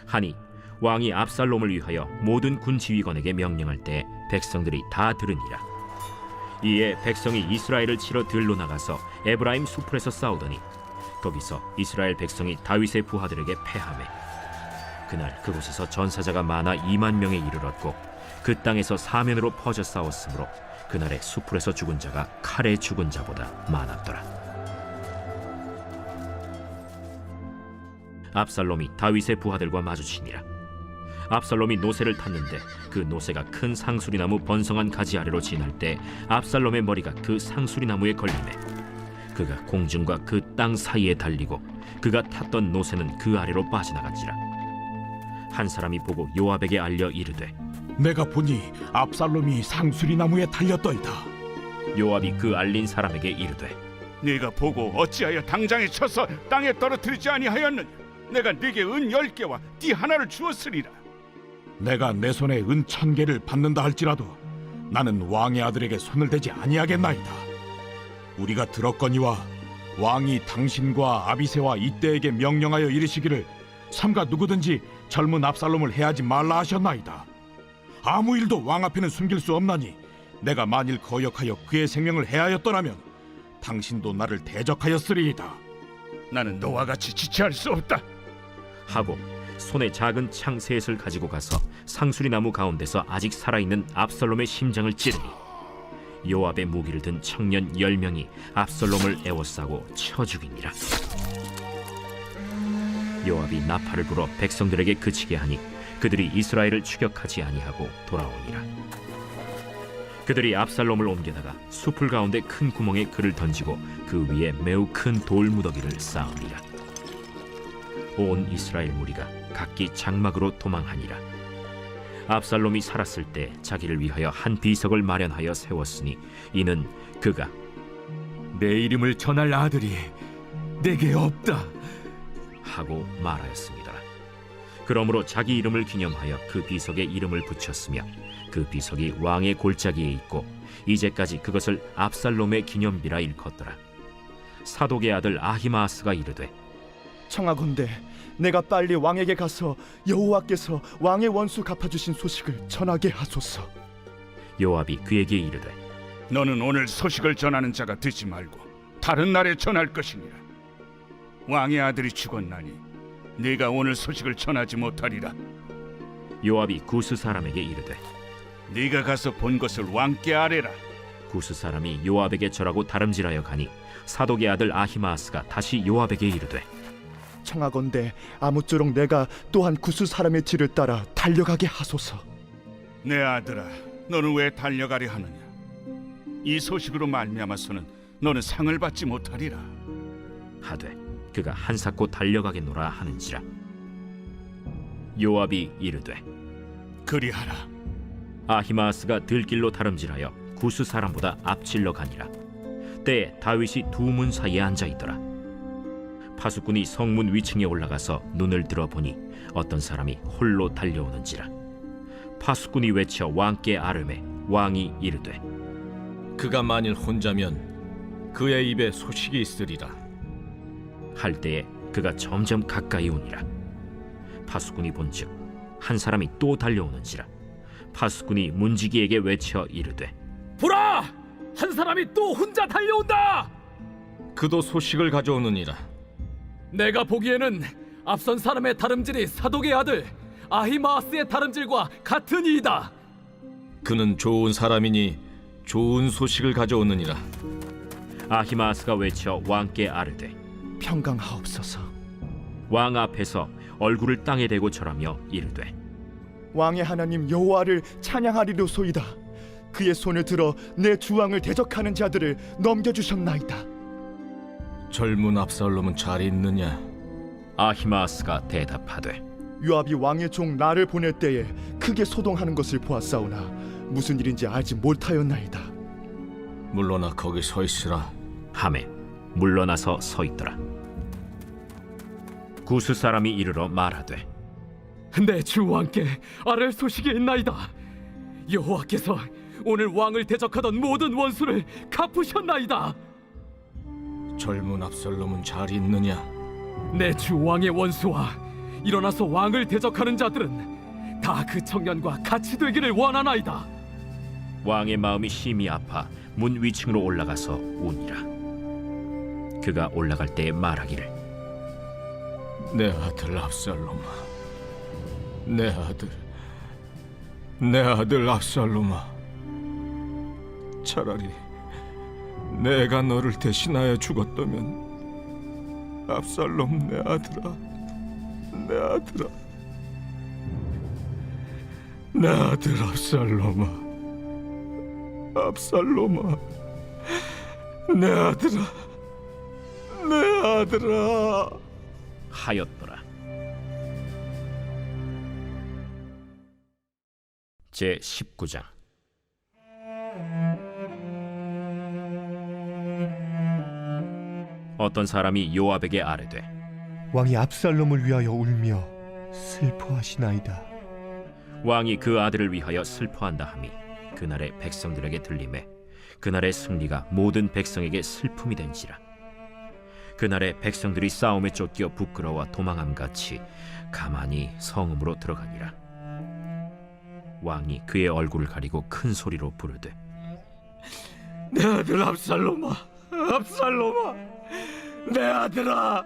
Speaker 1: 하니 왕이 압살롬을 위하여 모든 군 지휘관에게 명령할 때 백성들이 다 들으니라. 이에 백성이 이스라엘을 치러 들로 나가서 에브라임 수풀에서 싸우더니 거기서 이스라엘 백성이 다윗의 부하들에게 패하매 그날 그곳에서 전사자가 많아 20,000명에 이르렀고 그 땅에서 사면으로 퍼져 싸웠으므로 그날의 수풀에서 죽은 자가 칼에 죽은 자보다 많았더라. 압살롬이 다윗의 부하들과 마주치니라. 압살롬이 노새를 탔는데 그 노새가 큰 상수리나무 번성한 가지 아래로 지날 때 압살롬의 머리가 그 상수리나무에 걸리매 그가 공중과 그 땅 사이에 달리고 그가 탔던 노새는 그 아래로 빠져나간지라. 한 사람이 보고 요압에게 알려 이르되
Speaker 8: 내가 보니 압살롬이 상수리나무에 달렸더이다.
Speaker 1: 요압이 그 알린 사람에게 이르되
Speaker 8: 네가 보고 어찌하여 당장에 쳐서 땅에 떨어뜨리지 아니하였느냐? 내가 네게 은 10개와 띠 하나를 주었으리라. 내가 내 손에 은 1,000개를 받는다 할지라도 나는 왕의 아들에게 손을 대지 아니하겠나이다. 우리가 들었거니와 왕이 당신과 아비새와 이때에게 명령하여 이르시기를 삼가 누구든지 젊은 압살롬을 해하지 말라 하셨나이다. 아무 일도 왕 앞에는 숨길 수 없나니 내가 만일 거역하여 그의 생명을 해하였더라면 당신도 나를 대적하였으리이다. 나는 너와 같이 지체할 수 없다
Speaker 1: 하고 손에 작은 창 셋을 가지고 가서 상수리나무 가운데서 아직 살아있는 압살롬의 심장을 찌르니 요압의 무기를 든 청년 10명이 압살롬을 에워싸고 쳐 죽이니라. 요압이 나팔을 불어 백성들에게 그치게 하니 그들이 이스라엘을 추격하지 아니하고 돌아오니라. 그들이 압살롬을 옮겨다가 수풀 가운데 큰 구멍에 그를 던지고 그 위에 매우 큰 돌무더기를 쌓으니라. 온 이스라엘 무리가 각기 장막으로 도망하니라. 압살롬이 살았을 때 자기를 위하여 한 비석을 마련하여 세웠으니 이는 그가
Speaker 6: 내 이름을 전할 아들이 내게 없다
Speaker 1: 하고 말하였습니다. 그러므로 자기 이름을 기념하여 그 비석에 이름을 붙였으며 그 비석이 왕의 골짜기에 있고 이제까지 그것을 압살롬의 기념비라 일컫더라. 사독의 아들 아히마아스가 이르되
Speaker 7: 청하건대 내가 빨리 왕에게 가서 여호와께서 왕의 원수 갚아주신 소식을 전하게 하소서.
Speaker 1: 요압이 그에게 이르되
Speaker 8: 너는 오늘 소식을 전하는 자가 되지 말고 다른 날에 전할 것이니라. 왕의 아들이 죽었나니 네가 오늘 소식을 전하지 못하리라.
Speaker 1: 요압이 구스 사람에게 이르되
Speaker 8: 네가 가서 본 것을 왕께 아뢰라.
Speaker 1: 구스 사람이 요압에게 절하고 다름질하여 가니 사독의 아들 아히마아스가 다시 요압에게 이르되
Speaker 7: 청하건대 아무쪼록 내가 또한 구스 사람의 뒤를 따라 달려가게 하소서.
Speaker 8: 내 아들아, 너는 왜 달려가려 하느냐? 이 소식으로 말미암아서는 너는 상을 받지 못하리라.
Speaker 1: 하되 그가 한사코 달려가겠노라 하는지라. 요압이 이르되
Speaker 8: 그리하라.
Speaker 1: 아히마아스가 들길로 다름질하여 구스 사람보다 앞질러 가니라. 때에 다윗이 두 문 사이에 앉아 있더라. 파수꾼이 성문 위층에 올라가서 눈을 들어보니 어떤 사람이 홀로 달려오는지라. 파수꾼이 외쳐 왕께 아뢰매 왕이 이르되
Speaker 4: 그가 만일 혼자면 그의 입에 소식이 있으리라.
Speaker 1: 할 때에 그가 점점 가까이 오니라. 파수꾼이 본즉 한 사람이 또 달려오는지라. 파수꾼이 문지기에게 외쳐 이르되
Speaker 10: 보라! 한 사람이 또 혼자 달려온다!
Speaker 4: 그도 소식을 가져오느니라.
Speaker 10: 내가 보기에는 앞선 사람의 다름질이 사독의 아들 아히마아스의 다름질과 같은 이이다.
Speaker 4: 그는 좋은 사람이니 좋은 소식을 가져오느니라.
Speaker 1: 아히마아스가 외쳐 왕께 아뢰되
Speaker 7: 평강하옵소서.
Speaker 1: 왕 앞에서 얼굴을 땅에 대고 절하며 이르되
Speaker 7: 왕의 하나님 여호와를 찬양하리로소이다. 그의 손을 들어 내 주왕을 대적하는 자들을 넘겨주셨나이다.
Speaker 4: 젊은 압살롬은 잘 있느냐?
Speaker 1: 아히마아스가 대답하되
Speaker 7: 요압이 왕의 종 나를 보낼 때에 크게 소동하는 것을 보았사오나 무슨 일인지 알지 못하였나이다.
Speaker 4: 물러나 거기 서 있으라
Speaker 1: 하매 물러나서 서 있더라. 구스 사람이 이르러 말하되
Speaker 10: 내 주 왕께 아랠 소식이 있나이다. 여호와께서 오늘 왕을 대적하던 모든 원수를 갚으셨나이다.
Speaker 4: 젊은 압살롬은 잘 있느냐?
Speaker 10: 내 주 왕의 원수와 일어나서 왕을 대적하는 자들은 다 그 청년과 같이 되기를 원하나이다.
Speaker 1: 왕의 마음이 심히 아파 문 위층으로 올라가서 우니라. 그가 올라갈 때에 말하기를
Speaker 4: 내 아들 압살롬아, 내 아들 압살롬아, 차라리 내가 너를 대신하여 죽었다면 압살롬 내 아들아, 내 아들 압살롬아, 내 아들아
Speaker 1: 하였더라. 제 19장. 어떤 사람이 요압에게 아뢰되
Speaker 17: 왕이 압살롬을 위하여 울며 슬퍼하시나이다.
Speaker 1: 왕이 그 아들을 위하여 슬퍼한다 하니 그날의 백성들에게 들리매 그날의 승리가 모든 백성에게 슬픔이 된지라. 그날의 백성들이 싸움에 쫓겨 부끄러워 도망함같이 가만히 성읍으로 들어가니라. 왕이 그의 얼굴을 가리고 큰 소리로 부르되
Speaker 10: 내 아들 압살롬아, 내 아들아.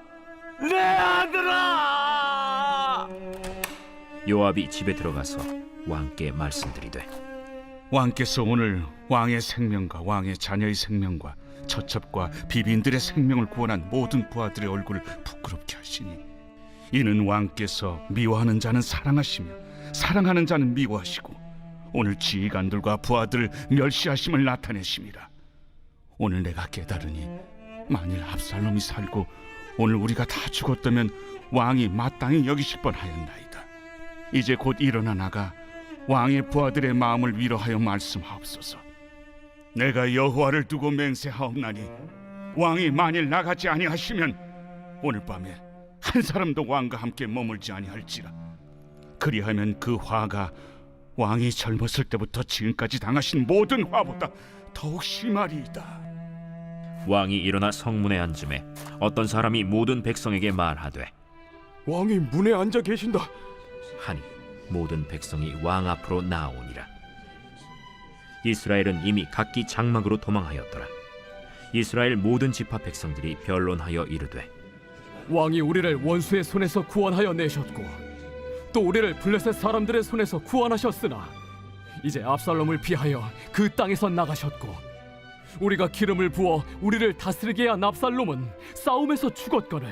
Speaker 1: 요압이 집에 들어가서 왕께 말씀드리되
Speaker 8: 왕께서 오늘 왕의 생명과 왕의 자녀의 생명과 처첩과 비빈들의 생명을 구원한 모든 부하들의 얼굴을 부끄럽게 하시니 이는 왕께서 미워하는 자는 사랑하시며 사랑하는 자는 미워하시고 오늘 지휘관들과 부하들을 멸시하심을 나타내심이라. 오늘 내가 깨달으니 만일 압살롬이 살고 오늘 우리가 다 죽었다면 왕이 마땅히 여기실 뻔하였나이다. 이제 곧 일어나 나가 왕의 부하들의 마음을 위로하여 말씀하옵소서. 내가 여호와를 두고 맹세하옵나니 왕이 만일 나가지 아니하시면 오늘 밤에 한 사람도 왕과 함께 머물지 아니할지라. 그리하면 그 화가 왕이 젊었을 때부터 지금까지 당하신 모든 화보다 더욱 심하리이다.
Speaker 1: 왕이 일어나 성문에 앉음에 어떤 사람이 모든 백성에게 말하되
Speaker 2: 왕이 문에 앉아 계신다
Speaker 1: 하니 모든 백성이 왕 앞으로 나아오니라. 이스라엘은 이미 각기 장막으로 도망하였더라. 이스라엘 모든 지파 백성들이 변론하여 이르되
Speaker 10: 왕이 우리를 원수의 손에서 구원하여 내셨고 또 우리를 블레셋 사람들의 손에서 구원하셨으나 이제 압살롬을 피하여 그 땅에서 나가셨고 우리가 기름을 부어 우리를 다스리게 한 압살롬은 싸움에서 죽었거늘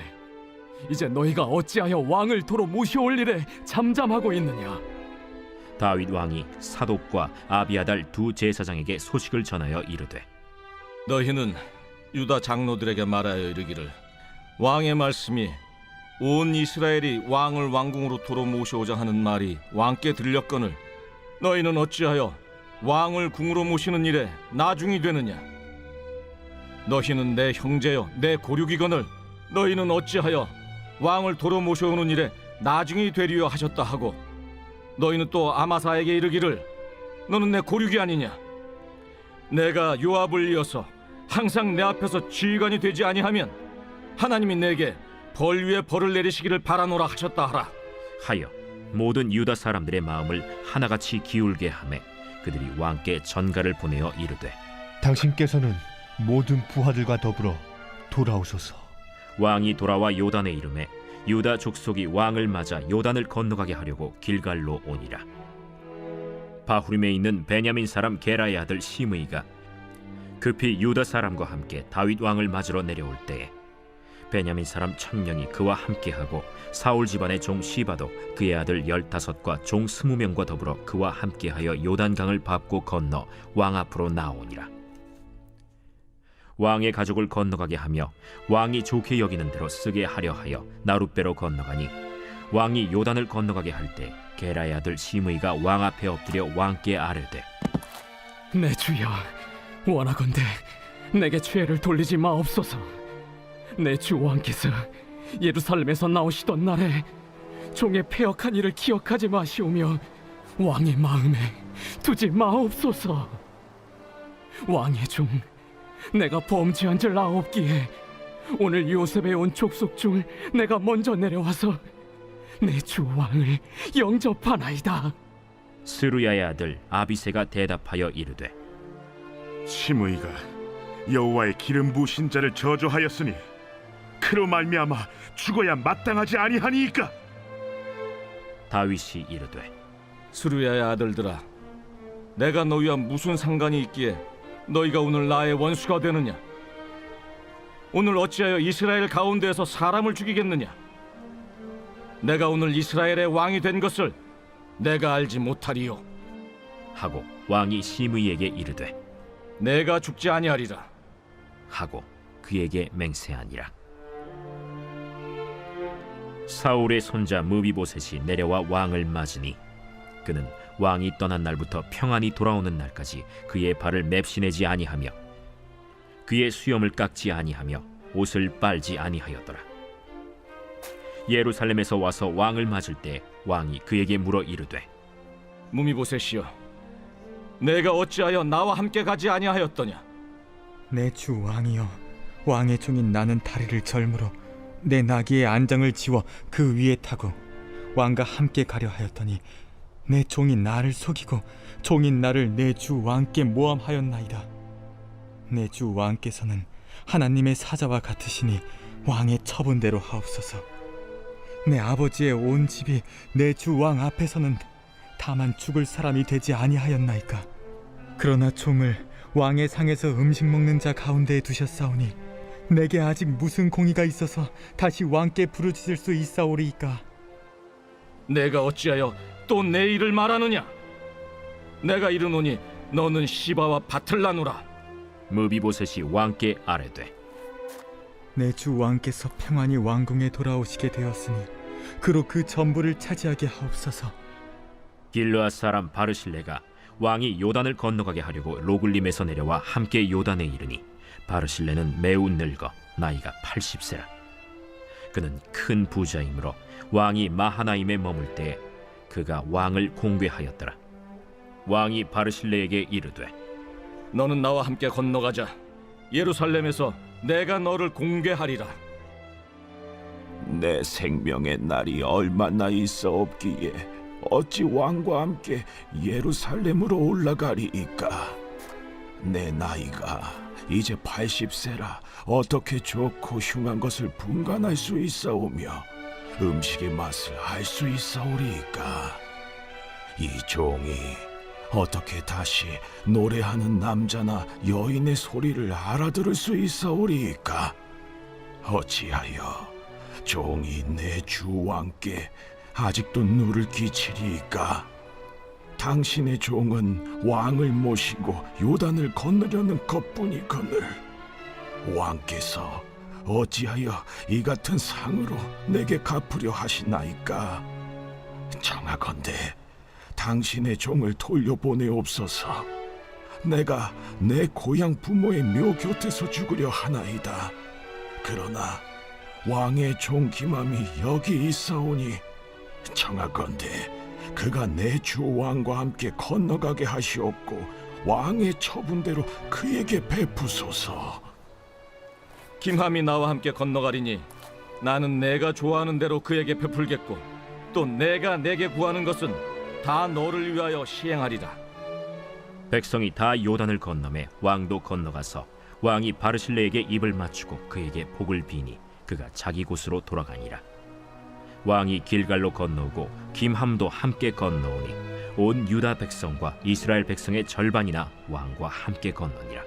Speaker 10: 이제 너희가 어찌하여 왕을 도로 모셔올 일에 잠잠하고 있느냐.
Speaker 1: 다윗 왕이 사독과 아비아달 두 제사장에게 소식을 전하여 이르되
Speaker 4: 너희는 유다 장로들에게 말하여 이르기를 왕의 말씀이 온 이스라엘이 왕을 왕궁으로 도로 모셔오자 하는 말이 왕께 들렸거늘 너희는 어찌하여 왕을 궁으로 모시는 일에 나중이 되느냐. 너희는 내 형제여 내 고륙이거늘 너희는 어찌하여 왕을 도로 모셔오는 일에 나중이 되리여 하셨다 하고 너희는 또 아마사에게 이르기를 너는 내 고륙이 아니냐. 내가 요압을 이어서 항상 내 앞에서 지휘관이 되지 아니하면 하나님이 내게 벌 위에 벌을 내리시기를 바라노라 하셨다 하라
Speaker 1: 하여 모든 유다 사람들의 마음을 하나같이 기울게 하매 그들이 왕께 전가를 보내어 이르되
Speaker 17: 당신께서는 모든 부하들과 더불어 돌아오소서.
Speaker 1: 왕이 돌아와 요단에 이르매 유다 족속이 왕을 맞아 요단을 건너가게 하려고 길갈로 오니라. 바후림에 있는 베냐민 사람 게라의 아들 시므이가 급히 유다 사람과 함께 다윗 왕을 맞으러 내려올 때에 베냐민 사람 1000명이 그와 함께하고 사울 집안의 종 시바도 그의 아들 15과 종 20명과 더불어 그와 함께하여 요단강을 밟고 건너 왕 앞으로 나오니라. 왕의 가족을 건너가게 하며 왕이 좋게 여기는 대로 쓰게 하려 하여 나룻배로 건너가니 왕이 요단을 건너가게 할 때 게라의 아들 시므이가 왕 앞에 엎드려 왕께 아뢰되
Speaker 10: 내 주여 원하건대 내게 죄를 돌리지 마옵소서. 내 주 왕께서 예루살렘에서 나오시던 날에 종의 패역한 일을 기억하지 마시오며 왕의 마음에 두지 마옵소서. 왕의 종 내가 범죄한 줄 아옵기에 오늘 요셉에 온 족속 중 내가 먼저 내려와서 내 주 왕을 영접하나이다.
Speaker 1: 스루야의 아들 아비새가 대답하여 이르되
Speaker 12: 시므이가 여호와의 기름 부으신 자를 저주하였으니 그로 말미암아 죽어야 마땅하지 아니하니이까.
Speaker 1: 다윗이 이르되
Speaker 4: 스루야의 아들들아 내가 너희와 무슨 상관이 있기에 너희가 오늘 나의 원수가 되느냐. 오늘 어찌하여 이스라엘 가운데에서 사람을 죽이겠느냐. 내가 오늘 이스라엘의 왕이 된 것을 내가 알지 못하리요
Speaker 1: 하고 왕이 시므이에게 이르되
Speaker 4: 내가 죽지 아니하리라
Speaker 1: 하고 그에게 맹세하니라. 사울의 손자 무비보셋이 내려와 왕을 맞으니 그는 왕이 떠난 날부터 평안히 돌아오는 날까지 그의 발을 맵시내지 아니하며 그의 수염을 깎지 아니하며 옷을 빨지 아니하였더라. 예루살렘에서 와서 왕을 맞을 때 왕이 그에게 물어 이르되
Speaker 4: 무미보셋이여 내가 어찌하여 나와 함께 가지 아니하였더냐.
Speaker 16: 내 주 왕이여 왕의 종인 나는 다리를 절므로 내 나귀의 안장을 지워 그 위에 타고 왕과 함께 가려 하였더니 내 종이 나를 속이고 종인 나를 내 주 왕께 모함하였나이다. 내 주 왕께서는 하나님의 사자와 같으시니 왕의 처분대로 하옵소서. 내 아버지의 온 집이 내 주 왕 앞에서는 다만 죽을 사람이 되지 아니하였나이까. 그러나 종을 왕의 상에서 음식 먹는 자 가운데에 두셨사오니 내게 아직 무슨 공의가 있어서 다시 왕께 부르짖을 수 있사오리이까.
Speaker 4: 내가 어찌하여 또 내 일을 말하느냐. 내가 이르노니 너는 시바와 밭을 나누라.
Speaker 1: 무비보셋이 왕께 아뢰되
Speaker 16: 내 주 왕께서 평안히 왕궁에 돌아오시게 되었으니 그로 그 전부를 차지하게 하옵소서.
Speaker 1: 길르앗 사람 바르실레가 왕이 요단을 건너가게 하려고 로글림에서 내려와 함께 요단에 이르니 바르실레는 매우 늙어 나이가 80세라. 그는 큰 부자이므로 왕이 마하나임에 머물 때에 그가 왕을 공궤하였더라. 왕이 바르실레에게 이르되
Speaker 4: 너는 나와 함께 건너가자. 예루살렘에서 내가 너를 공개하리라.
Speaker 3: 내 생명의 날이 얼마나 있어 없기에 어찌 왕과 함께 예루살렘으로 올라가리이까. 내 나이가 이제 80세라 어떻게 좋고 흉한 것을 분간할 수 있사오며 음식의 맛을 알 수 있사오리이까. 이 종이 어떻게 다시 노래하는 남자나 여인의 소리를 알아들을 수 있사오리이까. 어찌하여 종이 내 주 왕께 아직도 누를 끼치리이까. 당신의 종은 왕을 모시고 요단을 건너려는 것뿐이거늘 왕께서 어찌하여 이 같은 상으로 내게 갚으려 하시나이까. 청하건대 당신의 종을 돌려보내옵소서. 내가 내 고향 부모의 묘 곁에서 죽으려 하나이다. 그러나 왕의 종 기맘이 여기 있사오니 청하건대 그가 내 주 왕과 함께 건너가게 하시옵고 왕의 처분대로 그에게 베푸소서.
Speaker 4: 김함이 나와 함께 건너가리니 나는 내가 좋아하는 대로 그에게 베풀겠고 또 내가 내게 구하는 것은 다 너를 위하여 시행하리라.
Speaker 1: 백성이 다 요단을 건너매 왕도 건너가서 왕이 바르실레에게 입을 맞추고 그에게 복을 비니 그가 자기 곳으로 돌아가니라. 왕이 길갈로 건너오고 김함도 함께 건너오니 온 유다 백성과 이스라엘 백성의 절반이나 왕과 함께 건너니라.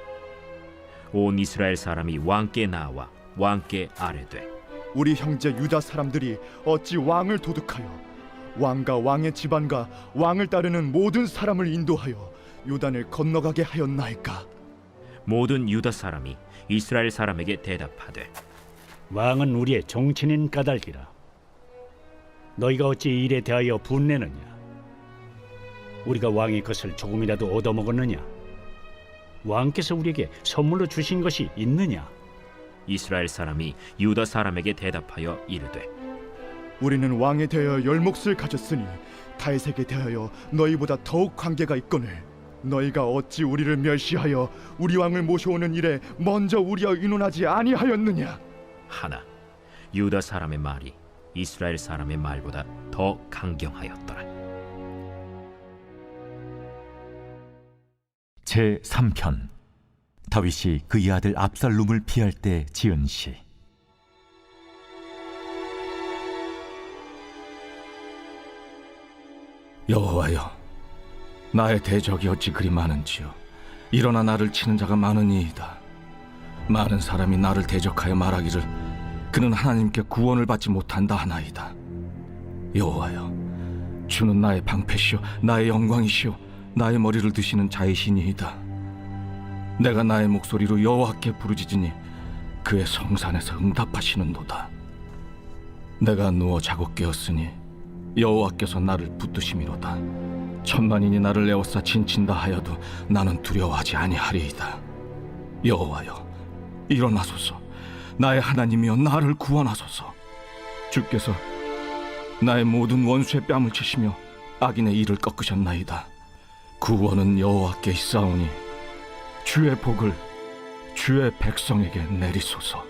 Speaker 1: 온 이스라엘 사람이 왕께 나와 왕께 아뢰되
Speaker 7: 우리 형제 유다 사람들이 어찌 왕을 도둑하여 왕과 왕의 집안과 왕을 따르는 모든 사람을 인도하여 요단을 건너가게 하였나이까.
Speaker 1: 모든 유다 사람이 이스라엘 사람에게 대답하되
Speaker 18: 왕은 우리의 정치인 까닭이라. 너희가 어찌 이 일에 대하여 분내느냐? 우리가 왕의 것을 조금이라도 얻어먹었느냐? 왕께서 우리에게 선물로 주신 것이 있느냐?
Speaker 1: 이스라엘 사람이 유다 사람에게 대답하여 이르되
Speaker 7: 우리는 왕에 대하여 열몫을 가졌으니 다윗에게 대하여 너희보다 더욱 관계가 있거늘 너희가 어찌 우리를 멸시하여 우리 왕을 모셔오는 일에 먼저 우리와 의논하지 아니하였느냐
Speaker 1: 하나 유다 사람의 말이 이스라엘 사람의 말보다 더 강경하였더라.
Speaker 6: 제3편 다윗이 그의 아들 압살롬을 피할 때 지은 시.
Speaker 4: 여호와여, 나의 대적이 어찌 그리 많은지요. 일어나 나를 치는 자가 많으니이다. 많은 사람이 나를 대적하여 말하기를 그는 하나님께 구원을 받지 못한다 하나이다. 여호와여, 주는 나의 방패시오 나의 영광이시오 나의 머리를 드시는 자이시니이다. 내가 나의 목소리로 여호와께 부르짖으니 그의 성산에서 응답하시는도다. 내가 누워 자고 깨었으니 여호와께서 나를 붙드심이로다. 천만인이 나를 에워싸 진친다 하여도 나는 두려워하지 아니하리이다. 여호와여, 일어나소서. 나의 하나님이여, 나를 구원하소서. 주께서 나의 모든 원수의 뺨을 치시며 악인의 이를 꺾으셨나이다. 구원은 여호와께 있사오니 주의 복을 주의 백성에게 내리소서.